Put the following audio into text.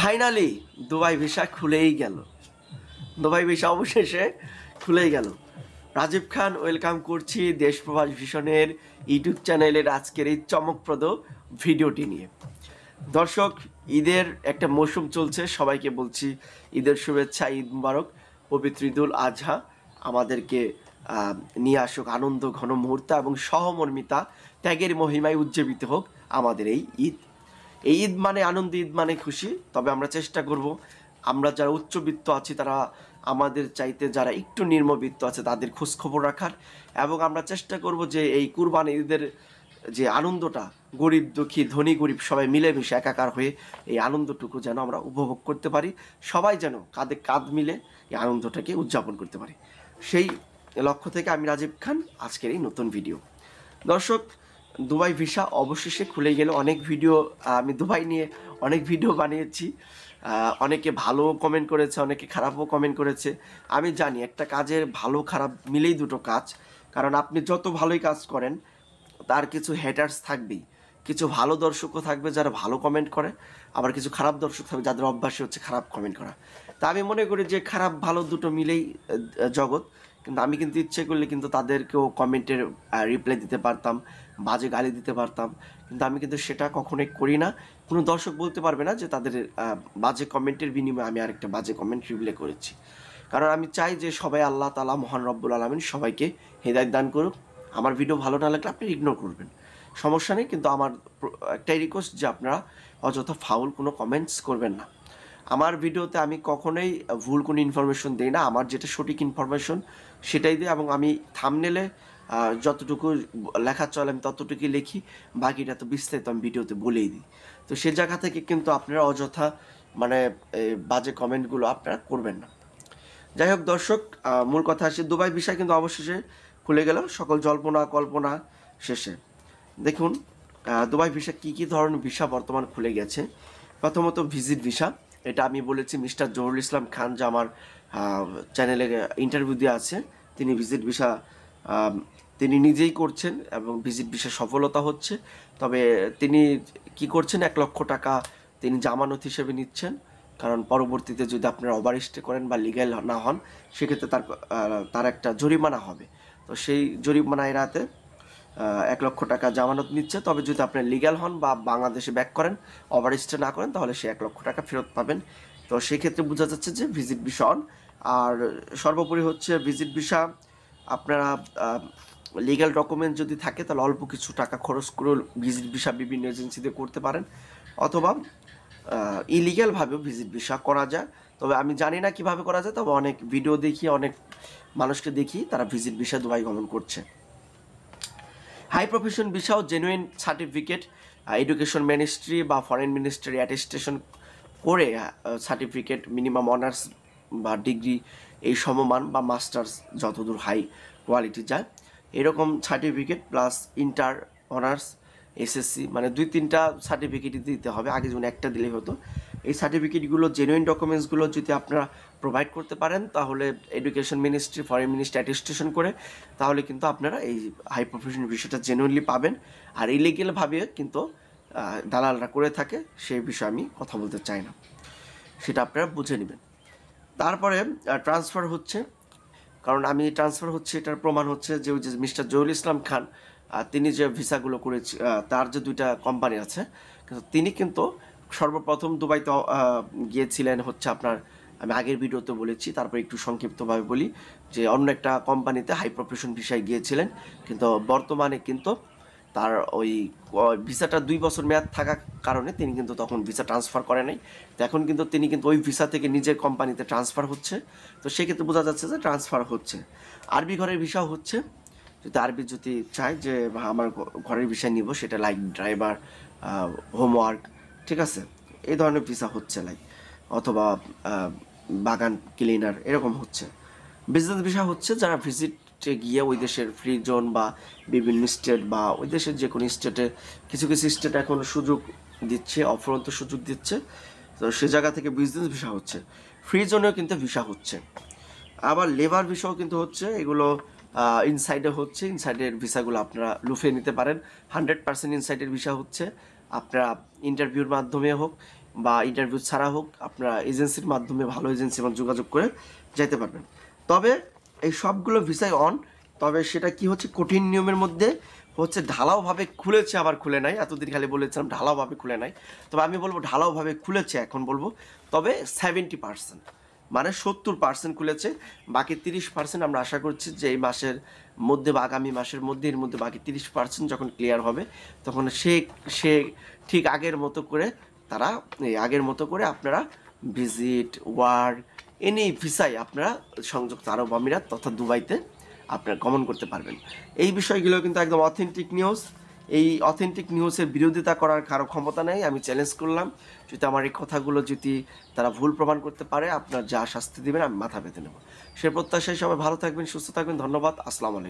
Finally Dubai visa খুলেই গেল। Dubai visa অবশেষে খুলেই গেল। রাজীব খান ওয়েলকাম করছি দেশ প্রবাস ভিশনের ইউটিউব চ্যানেলের আজকের এই চমকপ্রদ ভিডিওটি নিয়ে। দর্শক, ঈদের একটা মৌসুম চলছে, সবাইকে বলছি ঈদের শুভেচ্ছা, ঈদ মুবারক। পবিত্র ঈদুল আজহা আমাদেরকে নিয়ে আসুক আনন্দ ঘন মুহূর্ত এবং সহমর্মিতা, ত্যাগের মহিমায় উজ্জীবিত হোক আমাদের এই ঈদ। এই ঈদ মানে আনন্দ, ঈদ মানে খুশি। তবে আমরা চেষ্টা করব, আমরা যারা উচ্চবিত্ত আছি তারা আমাদের চাইতে যারা একটু নিম্নবিত্ত আছে তাদের খোঁজখবর রাখার, এবং আমরা চেষ্টা করব যে এই কুরবানি ঈদের যে আনন্দটা, গরিব দুঃখী ধনী গরিব সবাই মিলেমিশে একাকার হয়ে এই আনন্দটুকু যেন আমরা উপভোগ করতে পারি, সবাই যেন কাঁধে কাঁধ মিলে এই আনন্দটাকে উদযাপন করতে পারি। সেই লক্ষ্য থেকে আমি রাজীব খান, আজকের এই নতুন ভিডিও। দর্শক, দুবাই ভিসা অবশেষে খুলে গেল। অনেক ভিডিও আমি দুবাই নিয়ে অনেক ভিডিও বানিয়েছি, অনেকে ভালো কমেন্ট করেছে, অনেকে খারাপও কমেন্ট করেছে। আমি জানি একটা কাজের ভালো খারাপ মিলেই দুটো কাজ, কারণ আপনি যত ভালোই কাজ করেন তার কিছু হ্যাটার্স থাকবেই, কিছু ভালো দর্শকও থাকবে যারা ভালো কমেন্ট করে, আবার কিছু খারাপ দর্শক থাকবে যাদের অভ্যাসই হচ্ছে খারাপ কমেন্ট করা। তা আমি মনে করি যে খারাপ ভালো দুটো মিলেই জগৎ। কিন্তু আমি কিন্তু ইচ্ছে করলে কিন্তু তাদেরকেও কমেন্টের রিপ্লাই দিতে পারতাম, বাজে গালি দিতে পারতাম, কিন্তু আমি কিন্তু সেটা কখনোই করি না। কোনো দর্শক বলতে পারবে না যে তাদের বাজে কমেন্টের বিনিময়ে আমি আরেকটা বাজে কমেন্ট রিপ্লাই করেছি। কারণ আমি চাই যে সবাই, আল্লাহ তাআলা মহান রব্বুল আলামিন সবাইকে হেদায়েত দান করুক। আমার ভিডিও ভালো না লাগলে আপনি ইগনোর করবেন, সমস্যা নেই। কিন্তু আমার একটাই রিকোয়েস্ট যে আপনারা অযথা ফাউল কোনো কমেন্টস করবেন না। আমার ভিডিওতে আমি কখনোই ভুল কোনো ইনফরমেশন দিই না, আমার যেটা সঠিক ইনফরমেশন সেটাই দিই, এবং আমি থাম্বনেলে যতটুকু লেখা চলে আমি ততটুকুই লিখি, বাকিটা তো বিস্তারিত আমি ভিডিওতে বলেই দিই। তো সে জায়গা থেকে কিন্তু আপনারা অযথা মানে বাজে কমেন্টগুলো আপনারা করবেন না। যাই হোক দর্শক, মূল কথা আসে, দুবাই ভিসা কিন্তু অবশেষে খুলে গেল, সকল জল্পনা কল্পনা শেষে। দেখুন, দুবাই ভিসা কী কী ধরনের ভিসা বর্তমান খুলে গেছে। প্রথমত ভিজিট ভিসা, এটা আমি বলেছি মিস্টার জহুরুল ইসলাম খান, যে আমার চ্যানেলে ইন্টারভিউ দিয়ে আছে, তিনি ভিজিট ভিসা তিনি নিজেই করছেন এবং ভিজিট ভিসা সফলতা হচ্ছে। তবে তিনি কি করছেন, 1 লক্ষ টাকা তিনি জামানত হিসেবে নিচ্ছেন, কারণ পরবর্তীতে যদি আপনারা ওভার স্টে করেন বা লিগ্যাল না হন সেক্ষেত্রে তার একটা জরিমানা হবে। তো সেই জরিমানা এড়াতে 1 লক্ষ টাকা জামানত নিচ্ছে। তবে যদি আপনি লিগ্যাল হন বা বাংলাদেশে ব্যাক করেন, ওভার স্টে না করেন, তাহলে সে 1 লক্ষ টাকা ফেরত পাবেন। তো সেক্ষেত্রে বোঝা যাচ্ছে যে ভিজিট ভিসা অন। আর সর্বোপরি হচ্ছে ভিজিট ভিসা আপনারা লিগ্যাল ডকুমেন্ট যদি থাকে তাহলে অল্প কিছু টাকা খরচ করে ভিজিট ভিসা বিভিন্ন এজেন্সিতে করতে পারেন, অথবা ইলিগ্যালভাবেও ভিজিট ভিসা করা যায়। তবে আমি জানি না কিভাবে করা যায়, তবে অনেক ভিডিও দেখি, অনেক মানুষকে দেখি তারা ভিজিট ভিসা দুবাই গমন করছে। হাই প্রফেশন ভিসাও জেনুইন সার্টিফিকেট, এডুকেশন মিনিস্ট্রি বা ফরেন মিনিস্ট্রি অ্যাটেস্টেশন করে সার্টিফিকেট, মিনিমাম অনার্স বা ডিগ্রি এই সমমান বা মাস্টার্স যতদূর হাই কোয়ালিটি যায় এরকম certificate, plus inter, honours, SSC, মানে 2-3টা সার্টিফিকেটই দিতে হবে। আগে যেমন একটা দিলেই হতো। এই সার্টিফিকেটগুলো, জেনুইন ডকুমেন্টসগুলো যদি আপনারা প্রোভাইড করতে পারেন তাহলে education ministry, foreign ministry attestation করে, তাহলে কিন্তু আপনারা এই হাই প্রফেশন বিষয়টা জেনুইনলি পাবেন। আর ইলিগেলভাবে কিন্তু দালালরা করে থাকে, সেই বিষয়ে আমি কথা বলতে চাই না, সেটা আপনারা বুঝে নেবেন। তারপরে ট্রান্সফার হচ্ছে, কারণ আমি ট্রান্সফার হচ্ছে এটার প্রমাণ হচ্ছে যে ওই যে মিস্টার জহুরুল ইসলাম খান, তিনি যে ভিসাগুলো করেছে, তার যে 2টা কোম্পানি আছে, কিন্তু তিনি কিন্তু সর্বপ্রথম দুবাইতে গিয়েছিলেন হচ্ছে আপনার, আমি আগের ভিডিওতে বলেছি, তারপর একটু সংক্ষিপ্তভাবে বলি, যে অন্য একটা কোম্পানিতে হাই প্রফেশন ভিসায় গিয়েছিলেন। কিন্তু বর্তমানে কিন্তু তার ওই ভিসাটা 2 বছর মেয়াদ থাকার কারণে তিনি কিন্তু তখন ভিসা ট্রান্সফার করে নাই। তো এখন কিন্তু তিনি কিন্তু ওই ভিসা থেকে নিজের কোম্পানিতে ট্রান্সফার হচ্ছে। তো সেক্ষেত্রে বোঝা যাচ্ছে যে ট্রান্সফার হচ্ছে। আরবি ঘরের ভিসাও হচ্ছে, যদি আরবি যদি চায় যে আমার ঘরের ভিসা নিব, সেটা লাইক ড্রাইভার, হোমওয়ার্ক, ঠিক আছে, এই ধরনের ভিসা হচ্ছে, লাইক অথবা বাগান ক্লিনার, এরকম হচ্ছে। বিজনেস ভিসা হচ্ছে যারা ভিজিটে গিয়ে ওই দেশের ফ্রি জোন বা বিভিন্ন স্টেট বা ওই দেশের যে কোনো স্টেটে, কিছু কিছু স্টেট এখন সুযোগ দিচ্ছে, অফুরন্ত সুযোগ দিচ্ছে, তো সে জায়গা থেকে বিজনেস ভিসা হচ্ছে। ফ্রি জোনেও কিন্তু ভিসা হচ্ছে, আবার লেবার ভিসাও কিন্তু হচ্ছে। এগুলো ইনসাইডে হচ্ছে, ইনসাইডের ভিসাগুলো আপনারা লুফে নিতে পারেন। 100% ইনসাইডের ভিসা হচ্ছে, আপনারা ইন্টারভিউর মাধ্যমে হোক বা ইন্টারভিউ ছাড়া হোক, আপনারা এজেন্সির মাধ্যমে ভালো এজেন্সির মাধ্যমে যোগাযোগ করে যেতে পারবেন। তবে এই সবগুলো ভিসাই অন, তবে সেটা কি হচ্ছে কঠিন নিয়মের মধ্যে হচ্ছে ঢালাওভাবে খুলেছে আবার খুলে নাই। এতদিন খালি বলেছিলাম ঢালাওভাবে খুলে নাই, তবে আমি বলবো ঢালাওভাবে খুলেছে এখন বলবো, তবে 70%, মানে 70% খুলেছে। বাকি 30% আমরা আশা করছি যে এই মাসের মধ্যে বা আগামী মাসের মধ্যে, এর মধ্যে বাকি 30% যখন ক্লিয়ার হবে তখন সে ঠিক আগের মতো করে তারা এই আগের মতো করে আপনারা ভিজিট, ওয়ার্ক, এনি ভিসায় আপনারা সংযুক্ত আরব আমিরাত তথা দুবাইতে আপনারা গমন করতে পারবেন। এই বিষয়গুলো কিন্তু একদম অথেন্টিক নিউজ। এই অথেন্টিক নিউজের বিরোধিতা করার কারো ক্ষমতা নেই। আমি চ্যালেঞ্জ করলাম, যদি আমার এই কথাগুলো যদি তারা ভুল প্রমাণ করতে পারে, আপনার যা শাস্তি দেবেন আমি মাথা পেতে নেব। সে প্রত্যাশায় সবাই ভালো থাকবেন, সুস্থ থাকবেন। ধন্যবাদ। আসসালামু আলাইকুম।